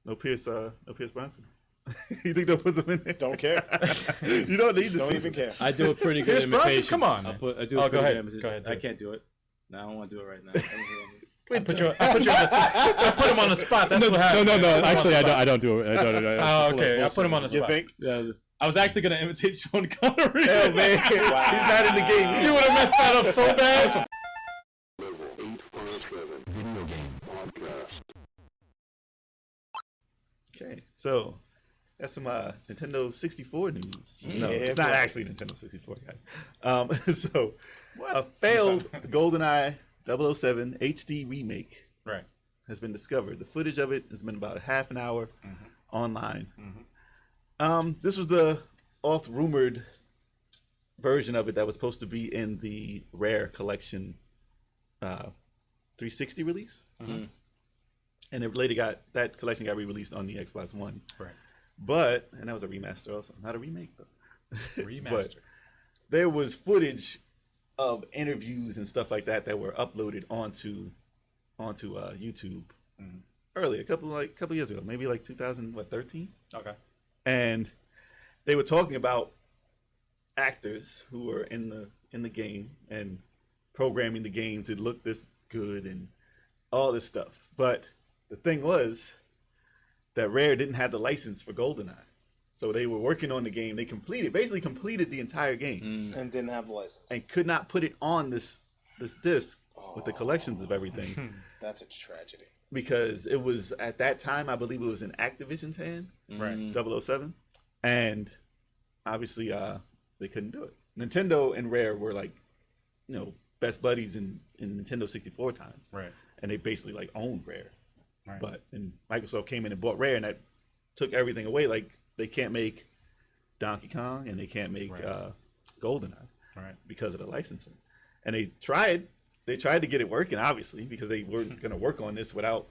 No Pierce Brosnan. You think they'll put them in there? Don't care. You don't need to Don't see even them. care. I do a pretty good Pierce Brosnan? imitation. Come on, I man. do a Oh, pretty go good ahead. imitation. Go ahead, do I it. can't do it. No, I don't want to do it right now. I put him on the spot. That's what happened. No. Actually, I don't do it. Oh, okay. I put him on the You spot. think? Yeah, I was actually gonna imitate Sean Connery. Hell, man. Wow. He's not in the game. You would have messed that up so bad. Okay, so that's some Nintendo 64 news. No, Yeah, it's not bro. actually Nintendo 64, guys. So, a failed GoldenEye 007 HD remake Right. has been discovered. The footage of it has been about half an hour online. This was the oft-rumored version of it that was supposed to be in the Rare Collection 360 release. And it later that collection got re-released on the Xbox One. Right. But, and that was a remaster also, not a remake though. Remaster. But there was footage of interviews and stuff like that that were uploaded onto YouTube earlier, a couple years ago, maybe like 2013. Okay. And they were talking about actors who were in the game and programming the game to look this good and all this stuff. But the thing was that Rare didn't have the license for GoldenEye. So they were working on the game. They basically completed the entire game And didn't have the license. and could not put it on this disc with the collections of everything That's a tragedy. because it was, at that time, I believe it was in Activision's hand, Right. 007. And obviously they couldn't do it. Nintendo and Rare were like, best buddies in Nintendo 64 times. Right. And they basically like owned Rare. Right. But and Microsoft came in and bought Rare, and that took everything away. Like they can't make Donkey Kong and they can't make GoldenEye Right. because of the licensing. And they tried to get it working, obviously, because they weren't going to work on this without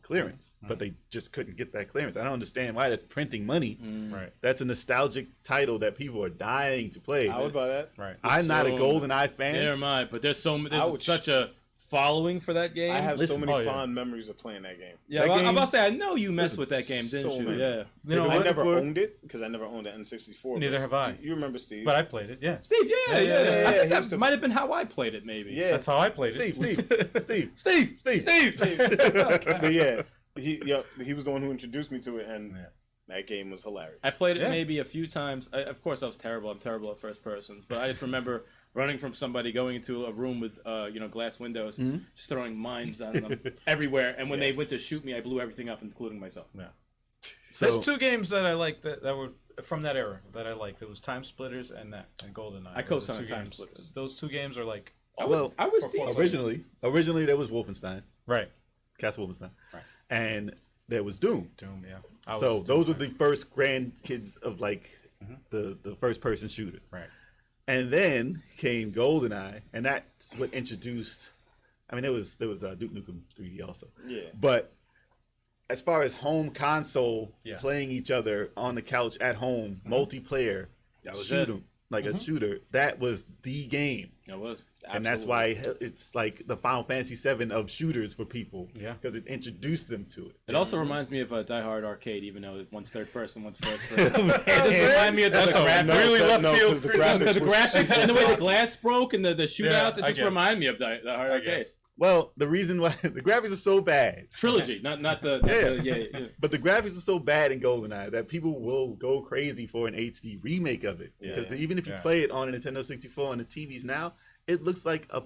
clearance. But they just couldn't get that clearance. I don't understand why. That's printing money. Right. That's a nostalgic title that people are dying to play. I would buy that. Right. I'm not a GoldenEye fan. Never mind, but there's Ouch. such a following for that game. I have so many Oh, yeah. fond memories of playing that game. Yeah, That I'm game- about to say, I know you messed with that game, didn't so you? many. Yeah. You know If it I what? never for- owned it because I never owned an N64. Neither but have I. You remember Steve? But I played it. Yeah. Steve, yeah. I yeah, think he used that to- might have been how I played it, maybe. Yeah. That's how I played Steve, it. Steve. But yeah, he was the one who introduced me to it, and that game was hilarious. I played it Yeah. maybe a few times. Of course, I was terrible. I'm terrible at first persons. But I just remember running from somebody, going into a room with glass windows, just throwing mines on them everywhere. And when they went to shoot me, I blew everything up, including myself. Yeah. So, There's two games that I like that were from that era that I liked. It was Time Splitters and GoldenEye. I Those are co-sign two Time games. Splitters. Those two games are like I was for decent. originally there was Wolfenstein, right. Castle Wolfenstein, Right. and there was Doom. Doom. Yeah. I was So a those Doom were the first grandkids of like the first person shooter. fan. Right. And then came GoldenEye, and that's what introduced. I mean, there was Duke Nukem 3D also. Yeah. But as far as home console Yeah. playing each other on the couch at home, multiplayer, was shoot it. 'em like a shooter, that was the game. It was. And that's why it's like the Final Fantasy VII of shooters for people. Yeah. Because it introduced them to it. It also reminds me of diehard arcade, even though one's third person, one's first person. It just reminds me of the graphics. really left field. because the Because the were graphics so and the way the bad. glass broke and the shootouts, it I just guess. reminded me of diehard I arcade. guess. Well, the reason why the graphics are so bad, Trilogy, not the yeah. but the graphics are so bad in GoldenEye that people will go crazy for an HD remake of it. Yeah. Because even if you Yeah. play it on a Nintendo 64 on the TVs now, it looks like a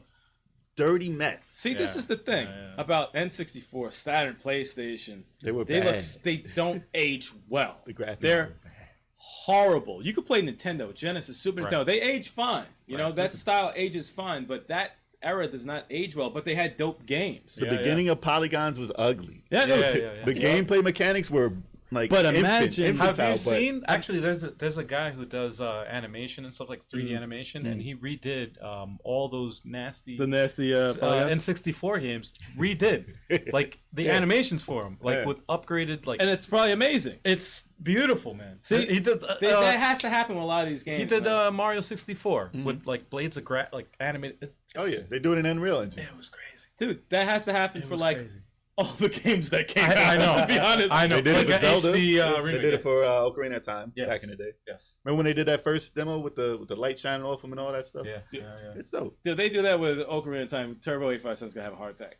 dirty mess. See, this Yeah. is the thing Yeah. about N64, Saturn, PlayStation. They were They bad. they don't age well. The graphics They're were bad. horrible. You could play Nintendo, Genesis, Super Right. Nintendo. They age fine. You know, that style ages fine, but that era does not age well, but they had dope games. The Yeah, beginning of Polygons was ugly. Yeah, no, Yeah. The gameplay mechanics were like But infant, imagine- Have infantile, you but seen? Actually, there's a guy who does animation and stuff like 3D animation, and he redid all those nasty nasty N64 games. Redid like the animations for him, like Yeah. with upgraded like. and it's probably amazing. It's beautiful, man. See, he did. that has to happen with a lot of these games. He did man. Mario 64 with like blades of like animated. oh yeah, they do it in Unreal Engine. It was crazy. Dude, that has to happen It for was like crazy. all the games that came out. I know. To be honest, I know. They did it Like for a Zelda. HD, They remake. did it for Ocarina of Time Yes. back in the day. Yes. Remember when they did that first demo with the light shining off them and all that stuff? Yeah. Dude. Yeah. It's dope. Dude, they do that with Ocarina of Time. Turbo 85 gonna have a heart attack.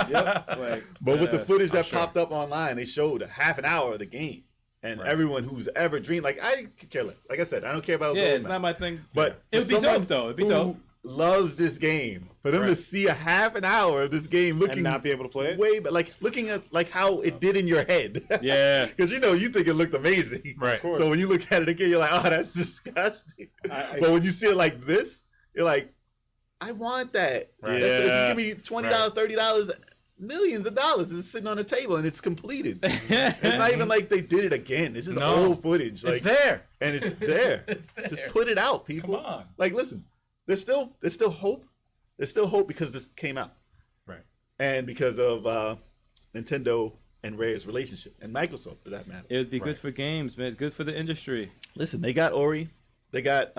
Yep. Like, But with the footage that sure. popped up online, they showed a half an hour of the game. And Right. everyone who's ever dreamed, like, I could care less. Like I said, I don't care about yeah, it's Goldeneye. not my thing. But it would for be someone dope though. It'd be who dope. loves this game, for them to Right. see a half an hour of this game looking And not be able to play it? way, but like looking at like how it did in your head. Yeah. Because you think it looked amazing. Right. course. So when you look at it again, you're like, oh, that's disgusting. I- But when you see it like this, you're like, I want that. Right. That's, if Yeah. you give me $20, $30, millions of dollars is sitting on the table and it's completed. It's not even like they did it again. It's just No. old footage. Like, It's there. and it's there. It's there. Just put it out, people. Come on. Like, listen, there's still hope. There's still hope because this came out, Right. and because of Nintendo and Rare's relationship, and Microsoft for that matter. It would be Right. good for games, man. It's good for the industry. Listen, they got Ori. They got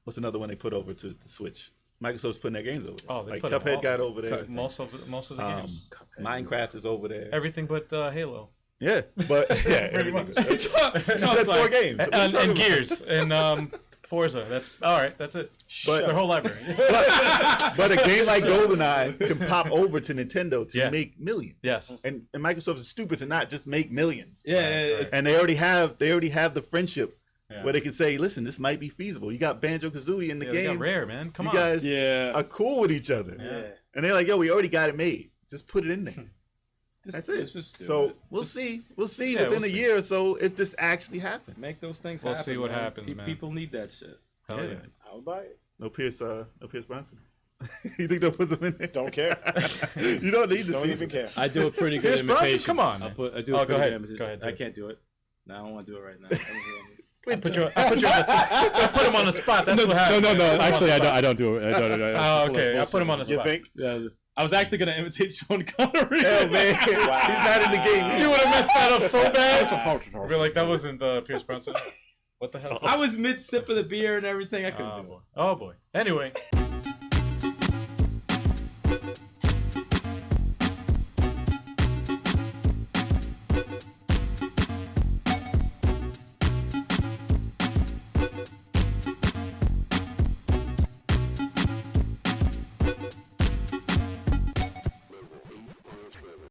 what's another one they put over to the Switch? Microsoft's putting their games over there. Oh, they like put 'em Cuphead all- got over there. Most of the games. Minecraft is over there. Everything but Halo. Yeah, but yeah, Pretty everything. much. You said 4 games. What are you And talking about? Gears and Forza. That's all right. That's it. But- Their whole library. But a game like GoldenEye can pop over to Nintendo to Yeah. make millions. Yes. And Microsoft is stupid to not just make millions. Yeah, Right. And they already have the friendship Yeah. where they can say, listen, this might be feasible. You got Banjo Kazooie in the Yeah, they got game. Rare, man. Come you on. guys yeah. are cool with each other. Yeah. And they're like, yo, we already got it made. Just put it in there. That's it. Just do So it. we'll see. We'll see Yeah, within we'll a see. year or so if this actually happened. Make those things We'll happen. see what man. happens, man. People need that shit. Hell yeah. I'll buy it. No Pierce Bronson. You think they'll put them in there? Don't care. You don't need to Don't see even care. I do a pretty good Pierce Brosnan? imitation. Come on. I do a Oh, go pretty ahead. good imitation. Go ahead, do I it. can't do it. No, I don't want to do it right now. I put him on the spot. That's what happened. Actually, I don't do it. I don't. Oh, okay. I put him on the You spot. think? Yeah, I was actually gonna imitate Sean Connery. Hell, man. He's not in the game. You would have messed that up so bad. We're like, that wasn't Pierce Brosnan. What the hell? I was mid sip of the beer and everything. I couldn't Oh do it. boy. Oh boy. Anyway.